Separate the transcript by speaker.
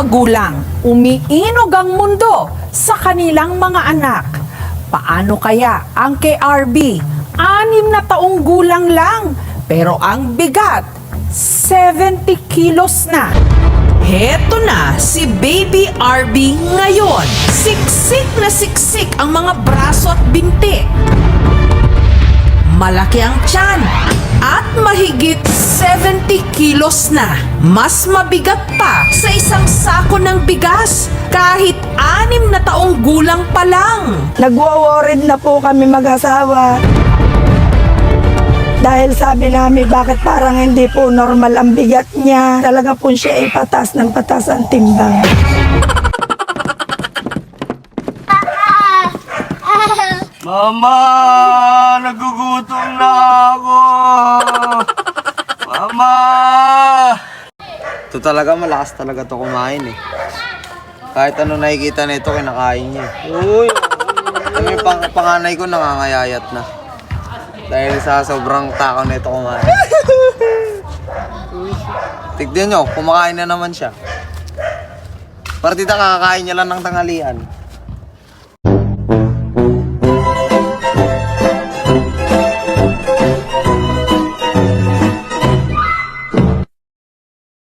Speaker 1: magulang, umiinog ang mundo sa kanilang mga anak. Paano kaya ang kay RB? 6 na taong gulang lang, pero ang bigat, 70 kilos na. Heto na si Baby RB ngayon. Siksik na siksik ang mga braso at binti. Malaki ang tiyan at mahigit 70 kilos na. Mas mabigat pa sa isang sako ng bigas kahit 6 na taong gulang pa lang.
Speaker 2: Nagwo-worried na po kami mag-asawa. Dahil sabi namin bakit parang hindi po normal ang bigat niya. Talaga po siya ay patas ng patas ang timbang.
Speaker 3: Mama! Nagugutom na ako! Mama! Ito talaga, malakas talaga to kumain eh. Kahit ano nakikita nito, kinakain niya. Uy! Yung panganay ko nangangayayat na. Dahil sa sobrang takaw nito kumain. Tignan nyo, kumakain na naman siya. Partida kakakain niya lang ng tanghalian.